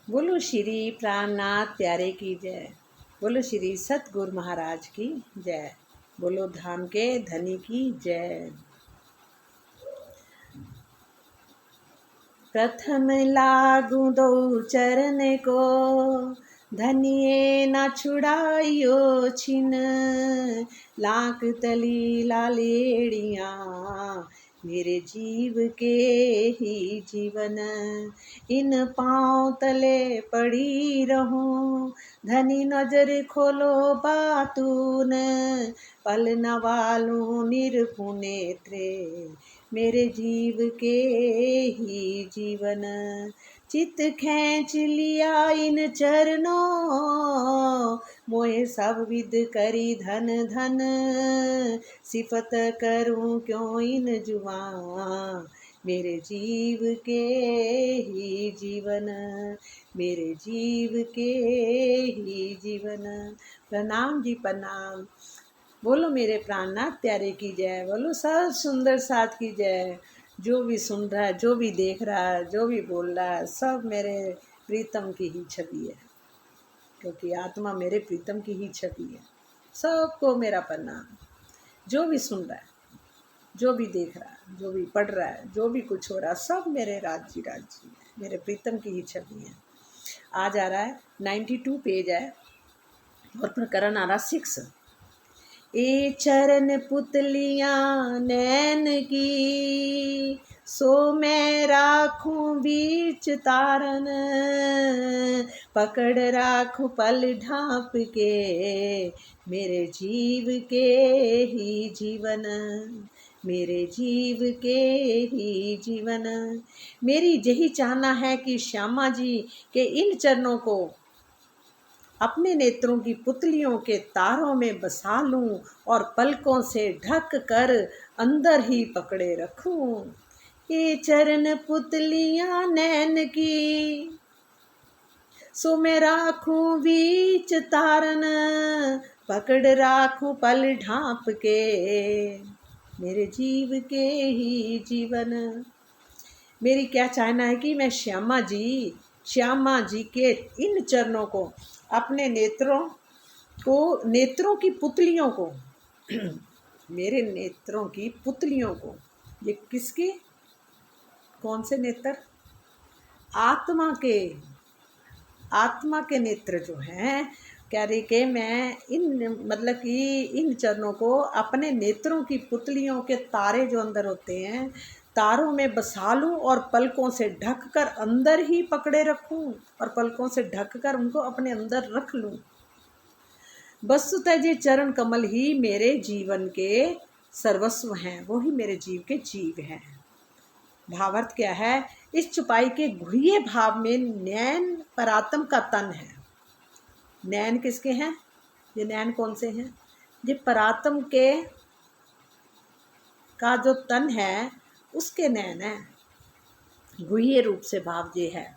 बोलो श्री प्राणनाथ प्यारे की जय। बोलो श्री सतगुरु महाराज की जय। बोलो धाम के धनी की जय। प्रथम लागू दो चरण को, धनिये न छुड़ाइयो छिन। लाख तली लालेड़ियाँ, मेरे जीव के ही जीवन। इन पाँव तले पड़ी रहूं, धनी नजर खोलो बातून। पल न वालूं निरखूं नेत्रे, मेरे जीव के ही जीवन। चित खींच लिया इन चरणों, मोहे सब विद करी धन धन। सिफत करूं क्यों इन जुबां, मेरे जीव के ही जीवन। मेरे जीव के ही जीवन। प्रणाम जी प्रणाम। बोलो मेरे प्राणनाथ प्यारे की जय। बोलो सब सुंदर साथ की जय। जो भी सुन रहा है, जो भी देख रहा है, जो भी बोल रहा है, सब मेरे प्रीतम की ही छवि है, क्योंकि आत्मा मेरे प्रीतम की ही छवि है। सबको मेरा प्रणाम। जो भी सुन रहा है, जो भी देख रहा है, जो भी पढ़ रहा है, जो भी कुछ हो रहा है, सब मेरे राजी राजी है, मेरे प्रीतम की ही छवि है। आज आ रहा है 92 पेज है और प्रकरण आ रहा 6। ए चरण पुतलियां नैन की, सो मैं राखूं बीच तारन। पकड़ राखूं पल ढांप के, मेरे जीव के ही जीवन। मेरे जीव के ही जीवन। मेरी यही चाहना है कि श्यामा जी के इन चरणों को अपने नेत्रों की पुतलियों के तारों में बसा लूं और पलकों से ढक कर अंदर ही पकड़े रखूं। ये चरण पुतलियां नैन की, सो मैं राखूं बीच तारन। पकड़ राखूं पल ढांप के, मेरे जीव के ही जीवन। मेरी क्या चाहना है कि मैं श्यामा जी के इन चरणों को, अपने नेत्रों की पुतलियों को मेरे नेत्रों की पुतलियों को, ये किसके, कौन से नेत्र? आत्मा के नेत्र जो हैं, कह रही कि मैं इन चरणों को अपने नेत्रों की पुतलियों के तारे जो अंदर होते हैं, तारों में बसा लूं और पलकों से ढककर अंदर ही पकड़े रखूं और पलकों से ढककर उनको अपने अंदर रख लूं। वस्तुतः ये चरण कमल ही मेरे जीवन के सर्वस्व हैं, वो ही मेरे जीव के जीव हैं। भावार्थ क्या है? इस चुपाई के गुह्य भाव में नैन परात्म का तन है। नैन किसके हैं? ये नैन कौन से हैं? ये परात्म के का जो तन है उसके नैन है। गुह्य रूप से भाव ये है।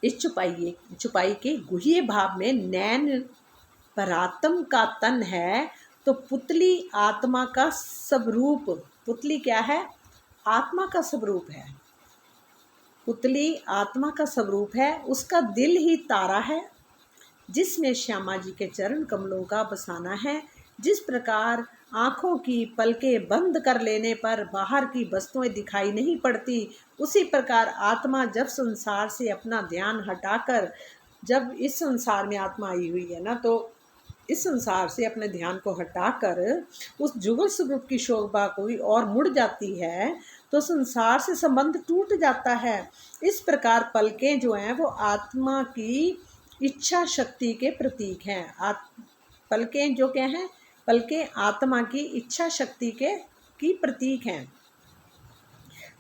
इस चुपाई के गुह्य भाव में नैन परात्म का तन है, तो पुतली आत्मा का स्वरूप। पुतली क्या है? आत्मा का स्वरूप है। पुतली आत्मा का स्वरूप है, उसका दिल ही तारा है, जिसमें श्यामा जी के चरण कमलों का बसाना है। जिस प्रकार आँखों की पलकें बंद कर लेने पर बाहर की वस्तुएं दिखाई नहीं पड़ती, उसी प्रकार आत्मा जब संसार से अपना ध्यान हटाकर, जब इस संसार में आत्मा आई हुई है ना, तो इस संसार से अपने ध्यान को हटाकर उस जुगल स्वरूप की शोभा कोई और मुड़ जाती है, तो संसार से संबंध टूट जाता है। इस प्रकार पलकें जो हैं वो आत्मा की इच्छा शक्ति के प्रतीक हैं। पलकें जो क्या हैं? पलकें आत्मा की इच्छा शक्ति की प्रतीक हैं।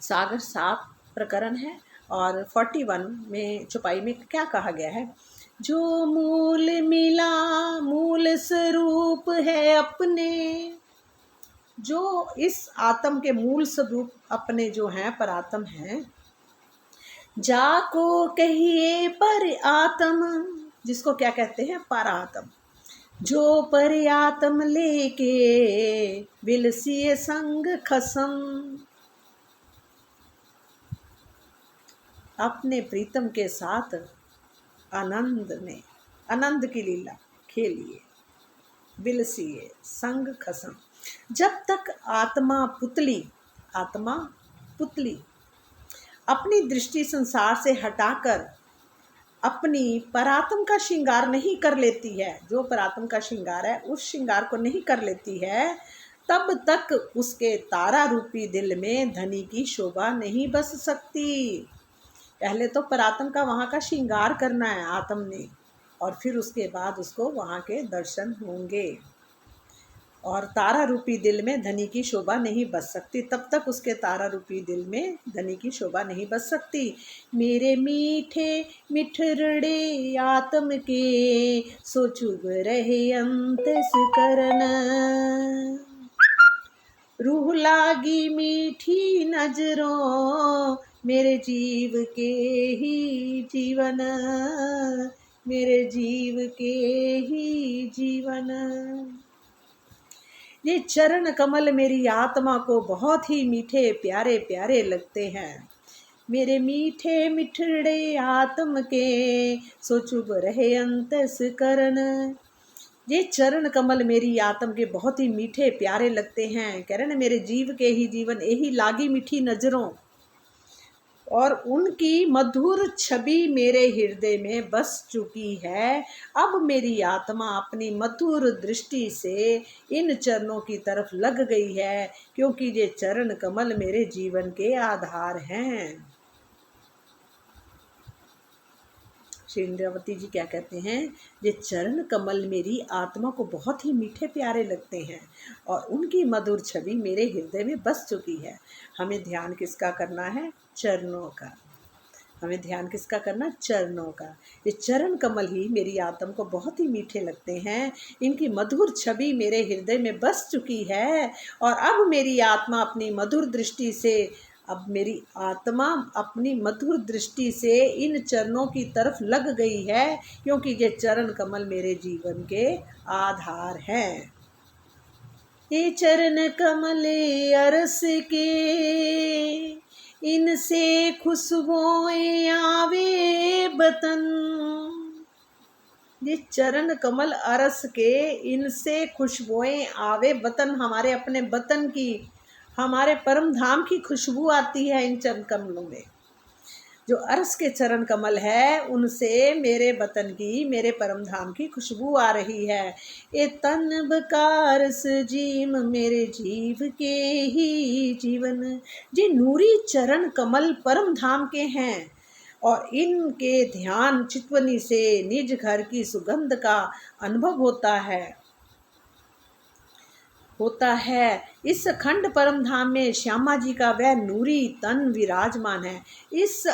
सागर 7 प्रकरण है और 41 में चुपाई में क्या कहा गया है? जो मूल मिला मूल स्वरूप है अपने, जो इस आत्म के मूल स्वरूप अपने जो हैं परात्म हैं, जाको कहिए पर आत्म, जिसको क्या कहते हैं? परात्म। जो पर आत्म लेके विलसिए संग खसम, अपने प्रीतम के साथ आनंद की लीला खेलिए, बिलसिए संग खसम। जब तक आत्मा पुतली अपनी दृष्टि संसार से हटाकर अपनी परात्म का श्रृंगार नहीं कर लेती है, जो परात्म का श्रृंगार है उस श्रृंगार को नहीं कर लेती है, तब तक उसके तारा रूपी दिल में धनी की शोभा नहीं बस सकती। पहले तो परात्म का वहाँ का श्रृंगार करना है आत्म ने, और फिर उसके बाद उसको वहाँ के दर्शन होंगे। और तारा रूपी दिल में धनी की शोभा नहीं बस सकती, तब तक उसके तारा रूपी दिल में धनी की शोभा नहीं बस सकती। मेरे मीठे मिठड़े आत्म के सो चुभ रहे अंतस करन, रूह लागी मीठी नजरों मेरे जीव के ही जीवन, मेरे जीव के ही जीवन। ये चरण कमल मेरी आत्मा को बहुत ही मीठे प्यारे प्यारे लगते हैं। मेरे मीठे मिठड़े आत्म के सो चुभ रहे अंतस करन। ये चरण कमल मेरी आत्म के बहुत ही मीठे प्यारे लगते हैं। कह रहे ना, मेरे जीव के ही जीवन यही लागी मीठी नजरों, और उनकी मधुर छवि मेरे हृदय में बस चुकी है। अब मेरी आत्मा अपनी मधुर दृष्टि से इन चरणों की तरफ लग गई है, क्योंकि ये चरण कमल मेरे जीवन के आधार हैं। श्री इंद्रावती जी क्या कहते हैं, ये चरण कमल मेरी आत्मा को बहुत ही मीठे प्यारे लगते हैं और उनकी मधुर छवि मेरे हृदय में बस चुकी है। हमें ध्यान किसका करना है? चरणों का। हमें ध्यान किसका करना? चरणों का। ये चरण कमल ही मेरी आत्मा को बहुत ही मीठे लगते हैं, इनकी मधुर छवि मेरे हृदय में बस चुकी है, और अब मेरी आत्मा अपनी मधुर दृष्टि से अपनी मधुर दृष्टि से इन चरणों की तरफ लग गई है, क्योंकि ये चरण कमल मेरे जीवन के आधार हैं। ये चरण कमले अरस के, इनसे खुशबुएं आवे बतन। ये चरण कमल अरस के, इनसे खुशबुएं आवे बतन। हमारे अपने बतन की, हमारे परम धाम की खुशबू आती है इन चरण कमलों में। जो अरस के चरण कमल है, उनसे मेरे बतन की, मेरे परम धाम की खुशबू आ रही है। ए तन बकारस जीम मेरे जीव के ही जीवन। जी नूरी चरण कमल परम धाम के हैं, और इनके ध्यान चितवनी से निज घर की सुगंध का अनुभव होता है। इस अखंड परम धाम में श्यामा जी का वह नूरी तन विराजमान है। उस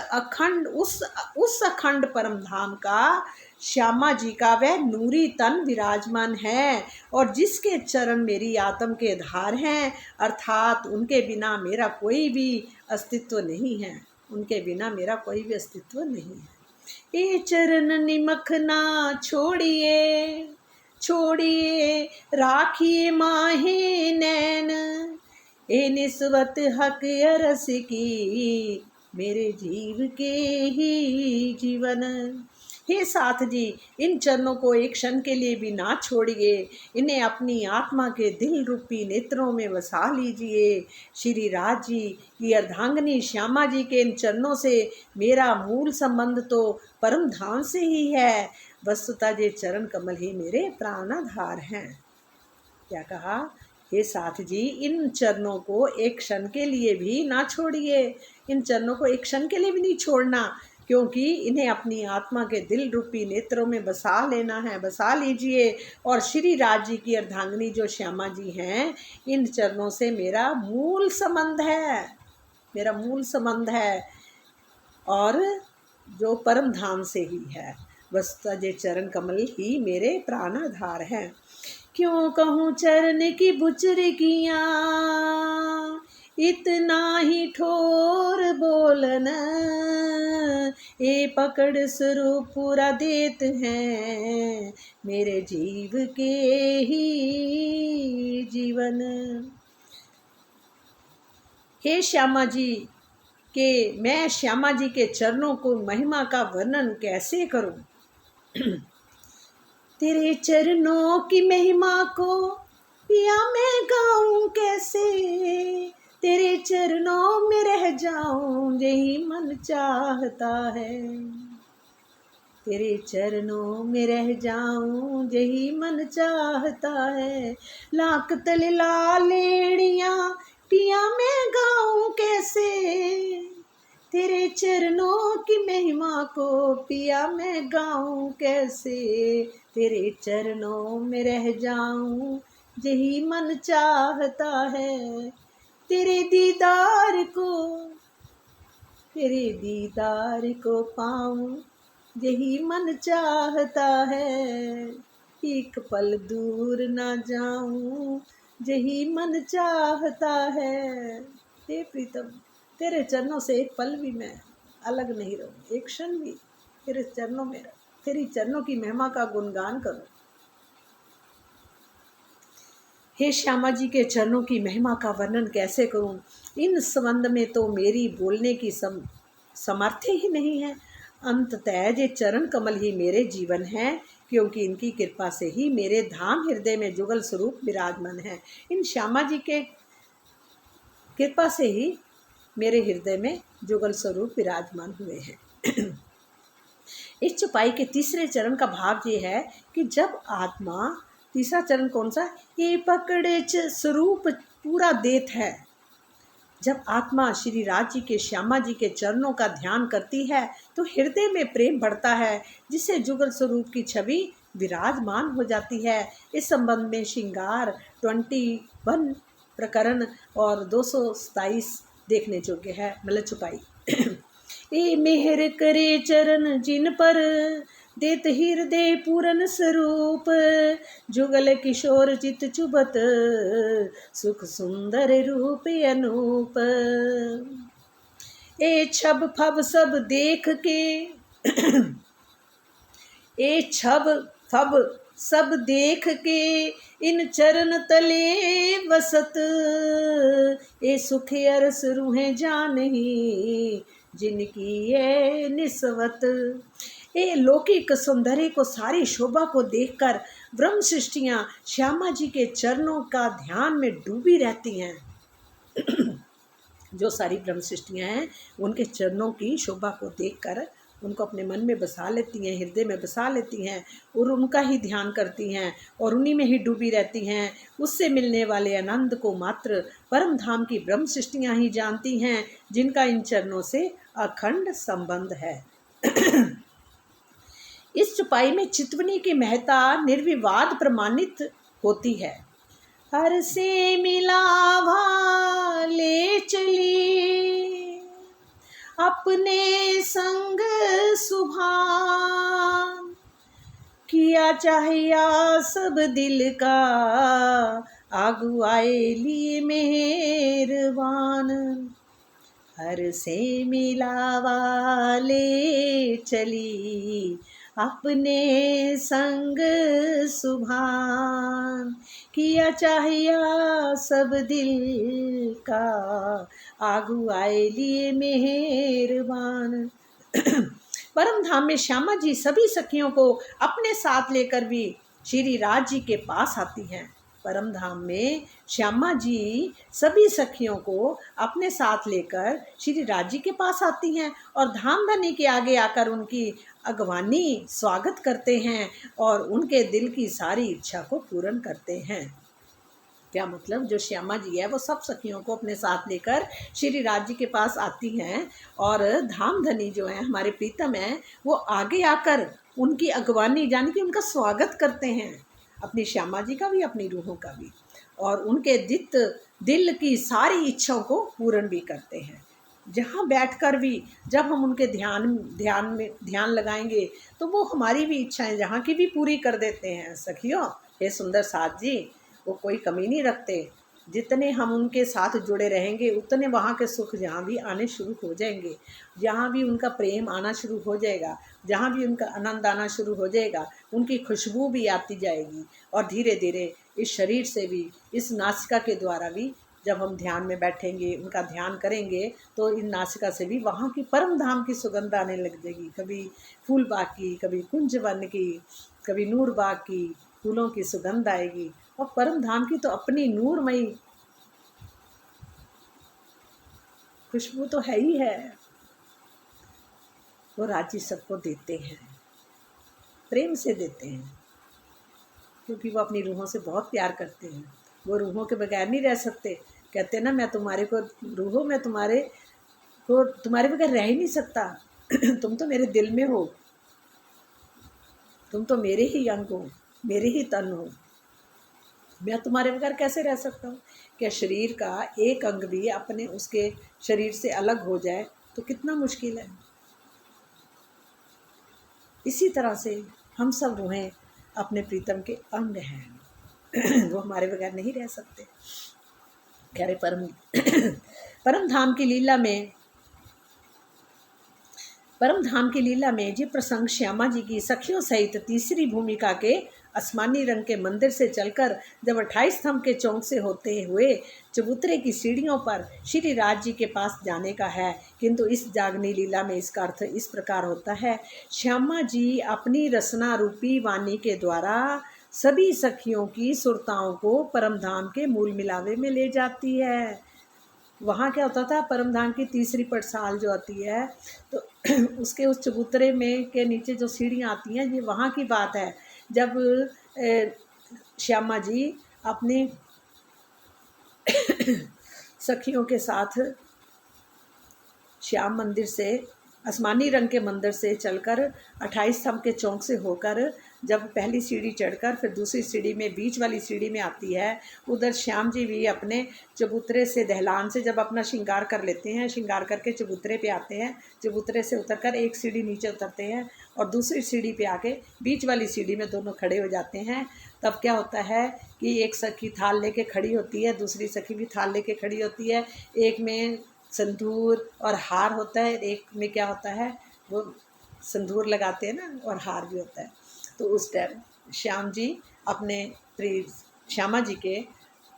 अखंड परम धाम का श्यामा जी का वह नूरी तन विराजमान है, और जिसके चरण मेरी आत्म के धार हैं, अर्थात उनके बिना मेरा कोई भी अस्तित्व नहीं है। उनके बिना मेरा कोई भी अस्तित्व नहीं है। ये चरण निमख ना छोड़िए राखिए माहे नैन। ए निस्वत हक अरस की मेरे जीव के ही जीवन। हे साथ जी, इन चरणों को एक क्षण के लिए भी ना छोड़िए, इन्हें अपनी आत्मा के दिल रूपी नेत्रों में वसा लीजिए। श्री राज जी की अर्धांगिनी श्यामा जी के इन चरणों से मेरा मूल संबंध तो परम धाम से ही है। वस्तुतः ये चरण कमल ही मेरे प्राणाधार हैं। क्या कहा? हे साथ जी, इन चरणों को एक क्षण के लिए भी ना छोड़िए। इन चरणों को एक क्षण के लिए भी नहीं छोड़ना, क्योंकि इन्हें अपनी आत्मा के दिल रूपी नेत्रों में बसा लेना है। बसा लीजिए। और श्री राज जी की अर्धांगिनी जो श्यामा जी हैं, इन चरणों से मेरा मूल संबंध है, और जो परम धाम से ही है। वस्तुतः ये चरण कमल ही मेरे प्राणाधार हैं। क्यों कहूँ चरण की बुचरिकियाँ, इतना ही ठोर बोलन। ए पकड़ स्वरूप पूरा देत हैं मेरे जीव के ही जीवन। हे श्यामा जी, कि मैं श्यामा जी के चरणों को महिमा का वर्णन कैसे करूं। तेरे चरणों की महिमा को पिया मैं गाऊं कैसे, तेरे चरणों में रह जाऊं यही मन चाहता है, तेरे चरणों में रह जाऊं यही मन चाहता है। लाख तले लालेड़ियां पिया मैं गाऊं कैसे, तेरे चरणों की महिमा को पिया मैं गाऊं कैसे, तेरे चरणों में रह जाऊं यही मन चाहता है। तेरे दीदार को पाऊं यही मन चाहता है, एक पल दूर ना जाऊं यही मन चाहता है। हे प्रीतम, तेरे चरणों से एक पल भी मैं अलग नहीं रहूं, एक क्षण भी तेरे चरणों में रहूं, तेरी चरणों की महिमा का गुणगान करूं। हे श्यामा जी के चरणों की महिमा का वर्णन कैसे करूं, इन संबंध में तो मेरी बोलने की सामर्थ्य ही नहीं है। अंततः ये चरण कमल ही मेरे जीवन है, क्योंकि इनकी कृपा से ही मेरे धाम हृदय में जुगल स्वरूप विराजमान है। इन श्यामा जी के कृपा से ही मेरे हृदय में जुगल स्वरूप विराजमान हुए हैं। इस चौपाई के तीसरे चरण का भाव ये है कि जब आत्मा, तीसरा चरण कौन सा, ये पकड़े स्वरूप पूरा देत है। जब आत्मा श्री राज जी के श्यामा जी के चरणों का ध्यान करती है तो हृदय में प्रेम बढ़ता है, जिससे जुगल स्वरूप की छवि विराजमान हो जाती है। इस संबंध में श्रृंगार 21 प्रकरण और 227 देखने योग्य है। मतलब चौपाई। ए मेहर करे चरण जिन पर, देत हृदय पूरन स्वरूप, जुगल किशोर चित चुबत, सुख सुंदर रूप अनूप। ए छब फब सब देख के ए छब फब सब देख के, इन चरण तले वसत, ए सुख अरस रूहें जानही, जिनकी ये निस्वत। ये लौकिक सौंदर्य को, सारी शोभा को देखकर ब्रह्म सृष्टियाँ श्यामा जी के चरणों का ध्यान में डूबी रहती हैं। जो सारी ब्रह्म सृष्टियाँ हैं उनके चरणों की शोभा को देखकर उनको अपने मन में बसा लेती हैं, हृदय में बसा लेती हैं और उनका ही ध्यान करती हैं और उन्हीं में ही डूबी रहती हैं। उससे मिलने वाले आनंद को मात्र परम धाम की ब्रह्म सृष्टियाँ ही जानती हैं, जिनका इन चरणों से अखंड संबंध है। इस चौपाई में चितवनी की महत्ता निर्विवाद प्रमाणित होती है। हर से मिलावा ले चली, अपने संग सुभान, किया चाहिया सब दिल का, आगू आए लिए मेहरबान। हर से मिलावा ले चली, अपने संग सुभान, किया चाहिया सब दिल का, आगू आए लिए मेहरबान। परम धाम में श्यामा जी सभी सखियों को अपने साथ लेकर भी श्री राज जी के पास आती हैं। परम धाम में श्यामा जी सभी सखियों को अपने साथ लेकर श्री राज जी के पास आती हैं और धाम धनी के आगे आकर उनकी अगवानी स्वागत करते हैं और उनके दिल की सारी इच्छा को पूर्ण करते हैं। क्या मतलब, जो श्यामा जी है वो सब सखियों को अपने साथ लेकर श्री राज जी के पास आती हैं और धाम धनी जो है हमारे प्रीतम हैं वो आगे आकर उनकी अगवानी यानी कि उनका स्वागत करते हैं, अपनी श्यामा जी का भी अपनी रूहों का भी, और उनके दिल की सारी इच्छाओं को पूर्ण भी करते हैं। जहाँ बैठकर भी जब हम उनके ध्यान लगाएंगे तो वो हमारी भी इच्छाएं जहाँ की भी पूरी कर देते हैं। सखियों, हे सुंदर साथ जी, वो कोई कमी नहीं रखते। जितने हम उनके साथ जुड़े रहेंगे उतने वहाँ के सुख जहाँ भी आने शुरू हो जाएंगे, जहाँ भी उनका प्रेम आना शुरू हो जाएगा, जहाँ भी उनका आनंद आना शुरू हो जाएगा, उनकी खुशबू भी आती जाएगी और धीरे धीरे इस शरीर से भी, इस नासिका के द्वारा भी जब हम ध्यान में बैठेंगे, उनका ध्यान करेंगे, तो इन नासिका से भी वहाँ की परम धाम की सुगंध आने लग जाएगी। कभी फूल बाग की, कभी कुंज वन की, कभी नूर बाग की फूलों की सुगंध आएगी। और परम धाम की तो अपनी नूरमयी खुशबू तो है ही है। वो राजी सबको देते हैं, प्रेम से देते हैं, क्योंकि वो अपनी रूहों से बहुत प्यार करते हैं। वो रूहों के बगैर नहीं रह सकते। कहते हैं ना, मैं तुम्हारे को रूहों में तुम्हारे बगैर रह ही नहीं सकता। तुम तो मेरे दिल में हो, तुम तो मेरे ही अंग हो, मेरे ही तन हो। मैं तुम्हारे बगैर कैसे रह सकता हूँ। क्या शरीर का एक अंग भी अपने उसके शरीर से अलग हो जाए तो कितना मुश्किल है। इसी तरह से हम सब रूहें अपने प्रीतम के अंग हैं। वो हमारे बगैर नहीं रह सकते। कह रहे परम धाम की लीला में जी प्रसंग श्यामा जी की सखियों सहित तीसरी भूमिका के आसमानी रंग के मंदिर से चलकर जब 28 स्तंभ के चौक से होते हुए चबूतरे की सीढ़ियों पर श्री राज जी के पास जाने का है। किंतु इस जागनी लीला में इसका अर्थ इस प्रकार होता है, श्यामा जी अपनी रसना रूपी वाणी के द्वारा सभी सखियों की सुरताओं को परमधाम के मूल मिलावे में ले जाती है। वहाँ क्या होता था, परमधाम की तीसरी पटसाल जो आती है, तो उसके उस चबूतरे में के नीचे जो सीढ़ियाँ आती हैं, ये वहाँ की बात है। जब श्यामा जी अपनी सखियों के साथ श्याम मंदिर से, आसमानी रंग के मंदिर से चलकर 28 स्तंभ के चौक से होकर जब पहली सीढ़ी चढ़कर फिर दूसरी सीढ़ी में बीच वाली सीढ़ी में आती है, उधर श्याम जी भी अपने चबूतरे से दहलान से जब अपना श्रृंगार कर लेते हैं, श्रृंगार करके चबूतरे पे आते हैं, चबूतरे से उतरकर एक सीढ़ी नीचे उतरते हैं और दूसरी सीढ़ी पे आके बीच वाली सीढ़ी में दोनों खड़े हो जाते हैं। तब क्या होता है कि एक सखी थाल लेके खड़ी होती है, दूसरी सखी भी थाल लेके खड़ी होती है। एक में संदूर और हार होता है, एक में क्या होता है, वो संदूर लगाते हैं ना, और हार भी होता है। तो उस टाइम श्याम जी अपने श्यामा जी के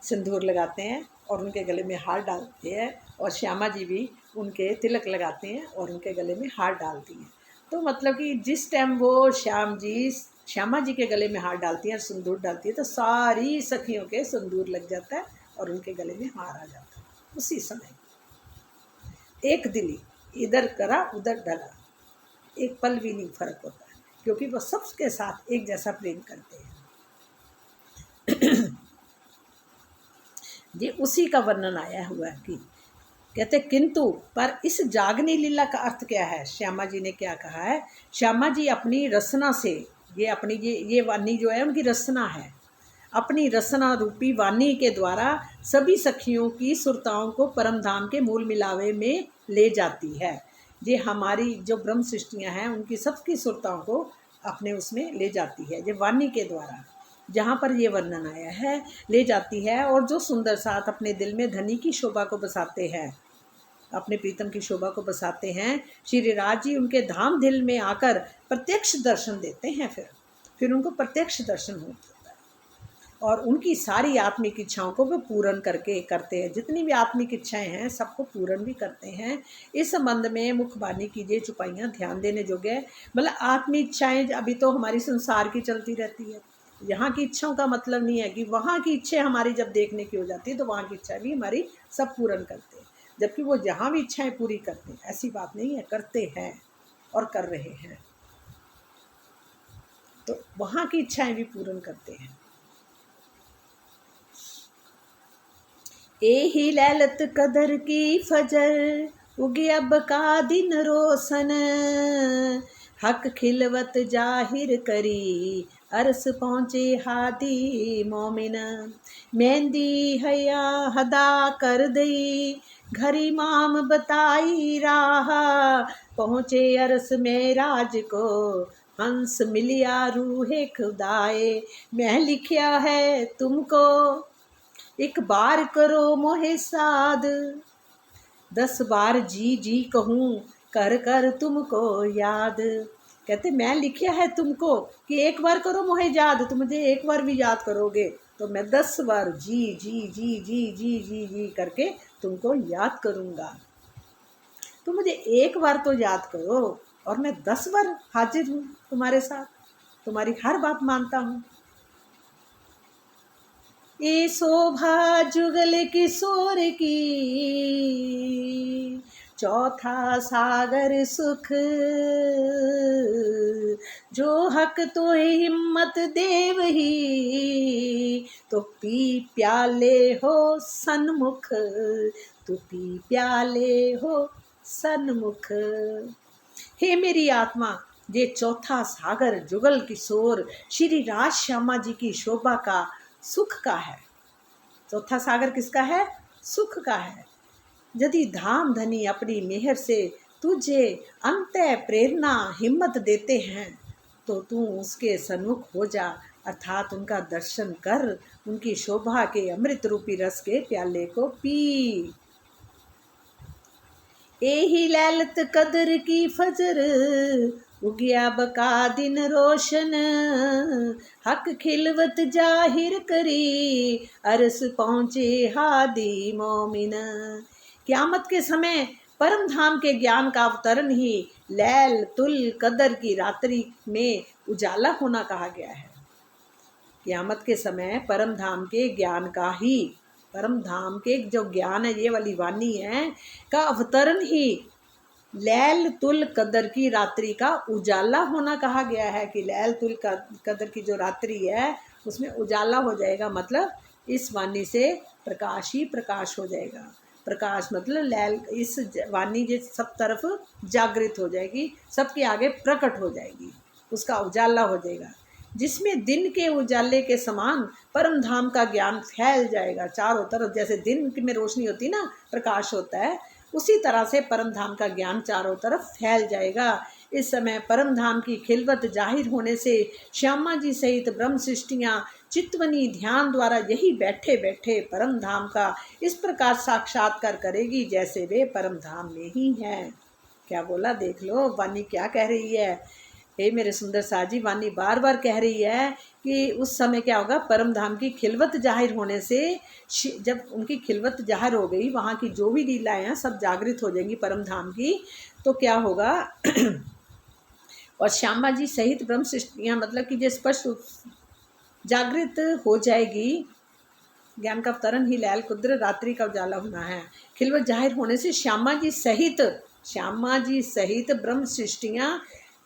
सिंदूर लगाते हैं और उनके गले में हार डालते हैं, और श्यामा जी भी उनके तिलक लगाते हैं और उनके गले में हार डालती हैं। तो मतलब कि जिस टाइम वो श्यामा जी के गले में हार डालती हैं और सिंदूर डालती है, तो सारी सखियों के सिंदूर लग जाता है और उनके गले में हार आ जाता है। उसी समय एक दिली, इधर करा उधर डला, एक पल भी नहीं फर्क होता है, क्योंकि वो सबके साथ एक जैसा प्रेम करते हैं। ये उसी का वर्णन आया हुआ है कि कहते किंतु पर इस जागनी लीला का अर्थ क्या है। श्यामा जी ने क्या कहा है, श्यामा जी अपनी रसना से, ये अपनी ये वाणी जो है उनकी रसना है, अपनी रसना रूपी वाणी के द्वारा सभी सखियों की सुरताओं को परमधाम के मूल मिलावे में ले जाती है। ये हमारी जो ब्रह्म सृष्टियाँ हैं उनकी सबकी सुरताओं को अपने उसमें ले जाती है, ये वाणी के द्वारा, जहाँ पर ये वर्णन आया है, ले जाती है। और जो सुंदर साथ अपने दिल में धनी की शोभा को बसाते हैं, अपने प्रीतम की शोभा को बसाते हैं, श्री राज जी उनके धाम दिल में आकर प्रत्यक्ष दर्शन देते हैं। फिर उनको प्रत्यक्ष दर्शन होता है और उनकी सारी आत्मिक इच्छाओं को वो पूर्ण करते हैं। जितनी भी आत्मिक इच्छाएं हैं सबको पूर्ण भी करते हैं। इस संबंध में मुखबानी कीजिए चुपाइयाँ ध्यान देने योग्य है। मतलब आत्मिक इच्छाएं अभी तो हमारी संसार की चलती रहती है, यहाँ की इच्छाओं का मतलब नहीं है कि वहाँ की इच्छा हमारी जब देखने की हो जाती है तो वहाँ की इच्छा भी हमारी सब पूर्ण करते हैं, जबकि वो जहाँ भी इच्छाएं पूरी करते हैं, ऐसी बात नहीं है, करते हैं और कर रहे हैं। तो वहाँ की इच्छाएं भी पूर्ण करते हैं। एही लैलत कदर की फजर उगे अब का दिन रोशन, हक खिलवत जाहिर करी अरस पहुँचे हादी मोमिन, मेहंदी हया हदा कर दई घरी माम बताई राह, पहुँचे अरस में राज को हंस मिलिया रूहे खुदाए, मैं लिखया है तुमको एक बार करो मोहे साध, 10 बार जी जी कहूँ कर कर तुमको याद। कहते मैं लिखा है तुमको कि एक बार करो मोहे याद, तुम मुझे एक बार भी याद करोगे तो मैं 10 बार जी जी जी जी जी जी जी करके तुमको याद करूँगा। तुम मुझे एक बार तो याद करो और मैं 10 बार हाजिर हूँ तुम्हारे साथ, तुम्हारी हर बात मानता हूँ। ये शोभा जुगल किशोर की, चौथा सागर सुख, जो हक तो हिम्मत देव ही, तो पी प्याले हो सन्मुख, तो पी प्याले हो सन्मुख। हे मेरी आत्मा, ये चौथा सागर जुगल किशोर श्री राज श्यामा जी की शोभा का, सुख का है। चौथा सागर किसका है? सुख का है। यदि धाम धनी अपनी मेहर से तुझे अंत प्रेरणा हिम्मत देते हैं, तो तू उसके सन्मुख हो जा, अर्थात उनका दर्शन कर, उनकी शोभा के अमृत रूपी रस के प्याले को पी। एही लैलत कदर की फजर, उगिया बका दिन रोशन, हक खिलवत जाहिर करी, अरस पहुँचे हादी मोमिन। क़यामत के समय परम धाम के ज्ञान का अवतरण ही लैल तुल कदर की रात्रि में उजाला होना कहा गया है। क़यामत के समय परम धाम के ज्ञान का ही, परम धाम के जो ज्ञान है, ये वाली वाणी है, का अवतरण ही लैल तुल कदर की रात्रि का उजाला होना कहा गया है। कि लैल तुल कदर की जो रात्रि है उसमें उजाला हो जाएगा, मतलब इस वाणी से प्रकाश ही प्रकाश हो जाएगा। प्रकाश मतलब लैल, इस वाणी जो सब तरफ जागृत हो जाएगी, सबके आगे प्रकट हो जाएगी, उसका उजाला हो जाएगा, जिसमें दिन के उजाले के समान परम धाम का ज्ञान फैल जाएगा चारों तरफ। जैसे दिन में रोशनी होती है ना, प्रकाश होता है, उसी तरह से परम धाम का ज्ञान चारों तरफ फैल जाएगा। इस समय परम धाम की खिलवत जाहिर होने से श्यामा जी सहित ब्रह्म सृष्टियाँ चित्तवनी ध्यान द्वारा यही बैठे बैठे परम धाम का इस प्रकार साक्षात्कार करेगी जैसे वे परम धाम में ही हैं। क्या बोला, देख लो वाणी क्या कह रही है। हे मेरे सुंदर साजी, वाणी बार बार कह रही है कि उस समय क्या होगा, परम धाम की खिलवत जाहिर होने से, जब उनकी खिलवत जाहिर हो गई, वहाँ की जो भी लीलाएं हैं सब जागृत हो जाएंगी परम धाम की, तो क्या होगा और श्यामा जी सहित ब्रह्म सृष्टियाँ, मतलब कि जो स्पष्ट जागृत हो जाएगी। ज्ञान का अवतरण ही लैल कुद्र रात्रि का उजाला होना है। खिलवत जाहिर होने से श्यामा जी सहित ब्रह्म सृष्टियाँ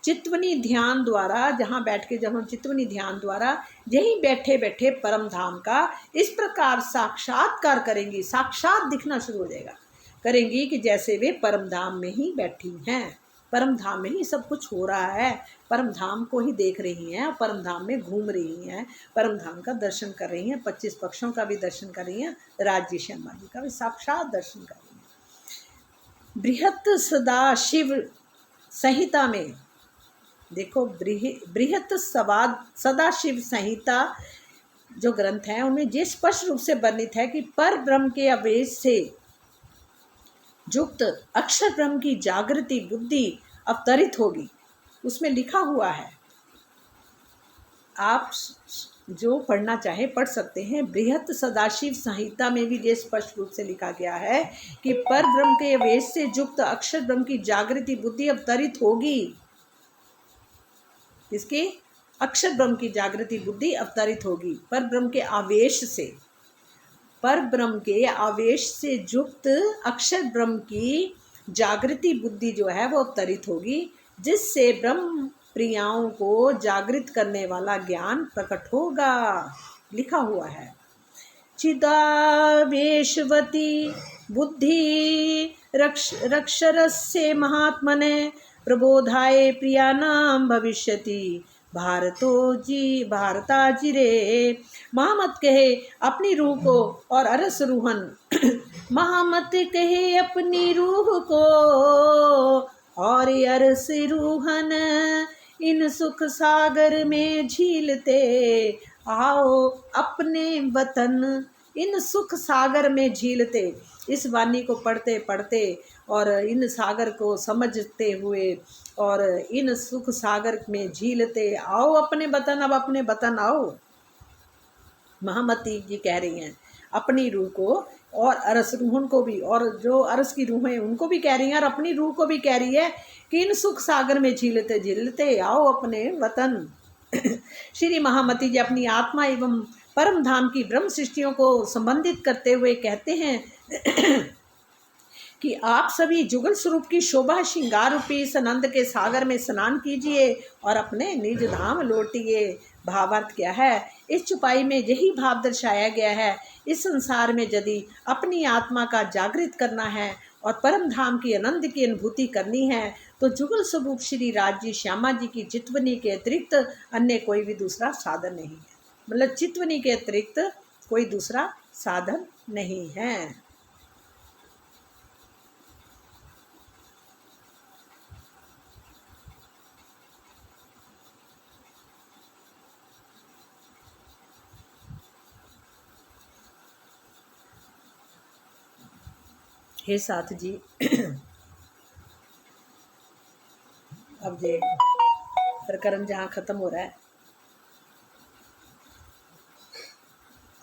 चित्तवनी ध्यान द्वारा, जहाँ बैठ के जब हम चित्तवनी ध्यान द्वारा यहीं बैठे बैठे परम धाम का इस प्रकार साक्षात्कार करेंगी, साक्षात दिखना शुरू हो जाएगा, करेंगी कि जैसे वे परम धाम में ही बैठी हैं, परम धाम में ही सब कुछ हो रहा है, परम धाम को ही देख रही हैं, परम धाम में घूम रही हैं, परम धाम का दर्शन कर रही हैं, 25 पक्षों का भी दर्शन कर रही हैं, राज्य श्यामा जी का भी साक्षात दर्शन कर रही हैं। बृहत सदाशिव संहिता में देखो, बृहत सदाशिव संहिता जो ग्रंथ है उनमें ये स्पष्ट रूप से वर्णित है कि पर ब्रह्म के आवेश से युक्त अक्षर ब्रह्म की जागृति बुद्धि अवतरित होगी। उसमें लिखा हुआ है, आप जो पढ़ना चाहे पढ़ सकते हैं। बृहत सदाशिव संहिता में भी ये स्पष्ट रूप से लिखा गया है कि पर ब्रह्म के आवेश से युक्त अक्षर ब्रह्म की जागृति बुद्धि अवतरित होगी। इसके अक्षर ब्रह्म की जागृति बुद्धि अवतरित होगी पर ब्रह्म के आवेश से, पर ब्रह्म के आवेश से युक्त अक्षर ब्रह्म की जागृति बुद्धि जो है वो अवतरित होगी, जिससे ब्रह्म प्रियाओं को जागृत करने वाला ज्ञान प्रकट होगा। लिखा हुआ है, चिदावेशवती बुद्धि रक्षरस्य महात्मने प्रबोधाय प्रियानाम भविष्यति भारताजिरे। महामत कहे अपनी रूह को और अरस रूहन महामत कहे अपनी रूह को और अरस रूहन, इन सुख सागर में झीलते आओ अपने वतन। इन सुख सागर में झीलते, इस वाणी को पढ़ते पढ़ते और इन सागर को समझते हुए और इन सुख सागर में झीलते आओ अपने वतन। अब अपने वतन आओ। महामती जी कह रही हैं अपनी रूह को, और अरस रूहन को भी, और जो अरस की रूह है उनको भी कह रही हैं, और अपनी रूह को भी कह रही है कि इन सुख सागर में झीलते झीलते आओ अपने वतन। श्री महामती जी अपनी आत्मा एवं परम धाम की ब्रह्म सृष्टियों को संबंधित करते हुए कहते हैं कि आप सभी जुगल स्वरूप की शोभा श्रृंगार रूपी इस आनंद के सागर में स्नान कीजिए और अपने निज धाम लौटिए। भावार्थ क्या है? इस चुपाई में यही भाव दर्शाया गया है, इस संसार में यदि अपनी आत्मा का जागृत करना है और परम धाम की आनंद की अनुभूति करनी है तो जुगल स्वरूप श्री राजी श्यामा जी की चितवनी के अतिरिक्त अन्य कोई भी दूसरा साधन नहीं है। मतलब चितवनी के अतिरिक्त कोई दूसरा साधन नहीं है। हे साथ जी, अब ये प्रकरण जहाँ ख़त्म हो रहा है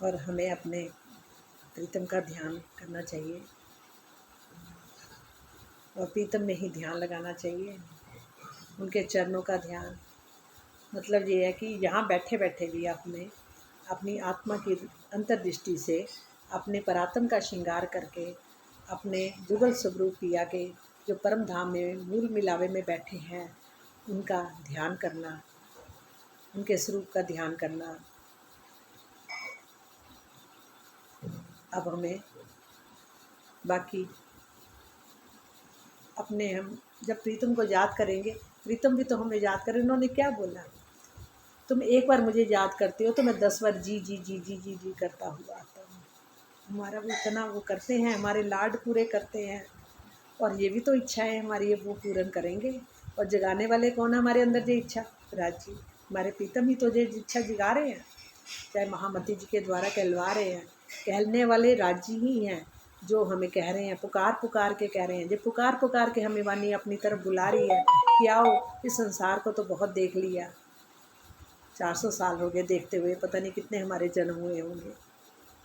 और हमें अपने प्रीतम का ध्यान करना चाहिए और प्रीतम में ही ध्यान लगाना चाहिए, उनके चरणों का ध्यान। मतलब ये है कि यहाँ बैठे बैठे भी आपने अपनी आत्मा की अंतर्दृष्टि से अपने परात्म का श्रृंगार करके अपने जुगल स्वरूप पिया के जो परम धाम में मूल मिलावे में बैठे हैं उनका ध्यान करना, उनके स्वरूप का ध्यान करना। अब हमें बाकी अपने, हम जब प्रीतम को याद करेंगे, प्रीतम भी तो हमें याद करें। उन्होंने क्या बोला? तुम एक बार मुझे याद करते हो तो मैं 10 बार जी जी जी जी जी जी करता हुआ आता हूँ। हमारा वो इतना वो करते हैं, हमारे लाड पूरे करते हैं, और ये भी तो इच्छा है हमारी, ये वो पूर्ण करेंगे। और जगाने वाले कौन है हमारे अंदर? ये इच्छा राज जी, हमारे प्रीतम ही तो ये इच्छा जगा रहे हैं, चाहे महामती जी के द्वारा कहलवा रहे हैं। कहने वाले राज जी ही हैं जो हमें कह रहे हैं, पुकार पुकार के कह रहे हैं। जो पुकार पुकार के हमें वानी अपनी तरफ बुला रही है कि आओ, इस संसार को तो बहुत देख लिया, 400 साल हो गए देखते हुए, पता नहीं कितने हमारे जन्म हुए होंगे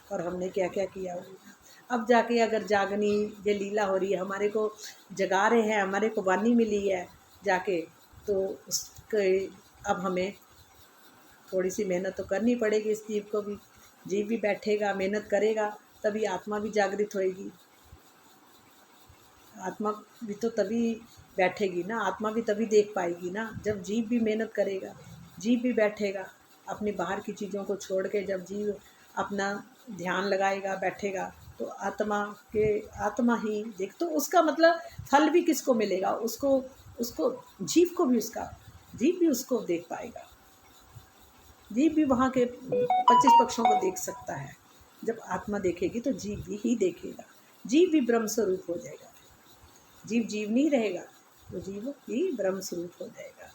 और हमने क्या क्या किया होगा। अब जाके अगर जागनी ये लीला हो रही है, हमारे को जगा रहे हैं, हमारे को वानी मिली है जाके, तो उसके अब हमें थोड़ी सी मेहनत तो करनी पड़ेगी। इस जीव को भी, जीव भी बैठेगा मेहनत करेगा तभी आत्मा भी जागृत होएगी। आत्मा भी तो तभी बैठेगी ना, आत्मा भी तभी देख पाएगी ना जब जीव भी मेहनत करेगा, जीव भी बैठेगा। अपनी बाहर की चीज़ों को छोड़ के जब जीव अपना ध्यान लगाएगा, बैठेगा, तो आत्मा ही देख, तो उसका मतलब फल भी किसको मिलेगा? उसको उसको जीव को भी, उसका जीव भी उसको देख पाएगा। जीव भी वहाँ के 25 पक्षों को देख सकता है। जब आत्मा देखेगी तो जीव भी ही देखेगा, जीव भी ब्रह्म स्वरूप हो जाएगा। जीव जीव नहीं रहेगा तो जीव भी ब्रह्म स्वरूप हो जाएगा।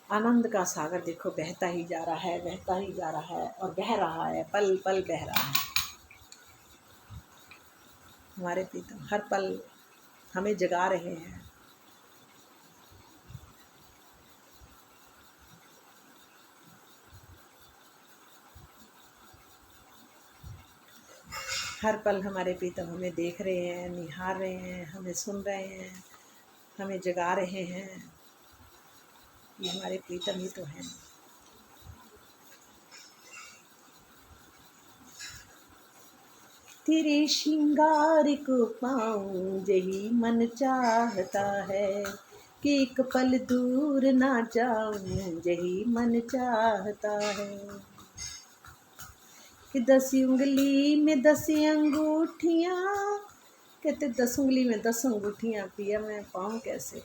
आनंद का सागर देखो बहता ही जा रहा है, बहता ही जा रहा है और बह रहा है, पल पल बह रहा है। हमारे प्रीतम हर पल हमें जगा रहे हैं। हर पल हमारे प्रीतम हमें देख रहे हैं, निहार रहे हैं, हमें सुन रहे हैं, हमें जगा रहे हैं। ये हमारे प्रीतम ही तो हैं। तेरे श्रृंगार को पाऊं यही मन चाहता है, कि एक पल दूर ना जाऊं यही मन चाहता है। कि 10 उंगली में 10 अंगूठियाँ, कहते 10 उंगली में 10 अंगूठियाँ, पिया मैं पाऊँ कैसे?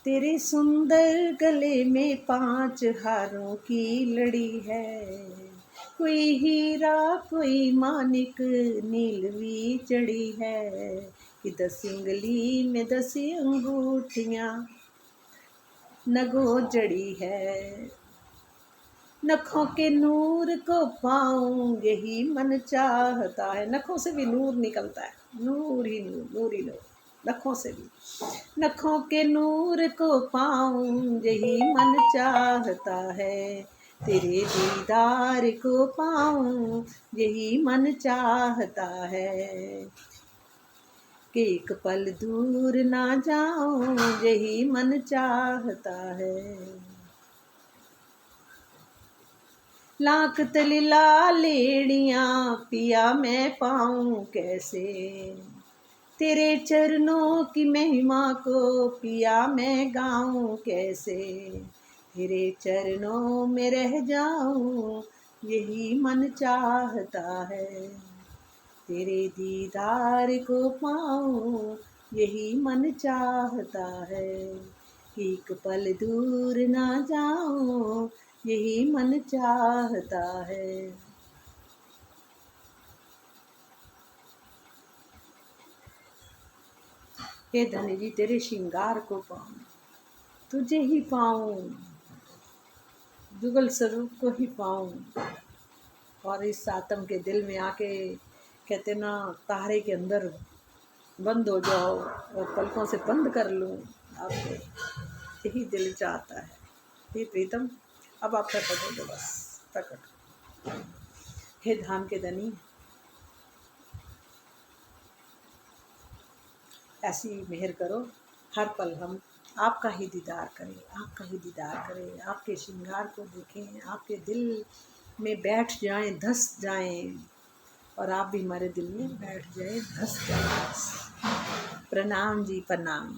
तेरे सुंदर गले में 5 हारों की लड़ी है, कोई हीरा कोई मानिक नीलवी चढ़ी है। कि 10 उंगली में 10 अंगूठियाँ नगो जड़ी है, नखों के नूर को पाऊं यही मन चाहता है। नखों से भी नूर निकलता है, नूर ही नूर, नूर ही नूर। नखों से भी। नखों के नूर को पाऊं यही मन चाहता है, तेरे दीदार को पाऊं यही मन चाहता है, कि एक पल दूर ना जाऊं यही मन चाहता है। लाख तली लालेड़ियां पिया मैं पाऊं कैसे, तेरे चरणों की महिमा को पिया मैं गाऊं कैसे, तेरे चरणों में रह जाऊं यही मन चाहता है, तेरे दीदार को पाऊं यही मन चाहता है, एक पल दूर ना जाऊं यही मन चाहता है। हे धनी जी तेरे श्रृंगार को पाऊं, तुझे ही पाऊं, जुगल स्वरूप को ही पाऊं, और इस आत्म के दिल में आके कहते ना तारे के अंदर बंद हो जाओ और पलकों से बंद कर लूं आपको, यही दिल चाहता है। हे प्रीतम अब आप प्रकट हो दो, बस प्रकट। हे धाम के धनी ऐसी मेहर करो, हर पल हम आपका ही दीदार करें, आपका ही दीदार करें, आपके श्रृंगार को देखें, आपके दिल में बैठ जाएं, धस जाएं, और आप भी हमारे दिल में बैठ जाएं, धस जाएं। प्रणाम जी, प्रणाम।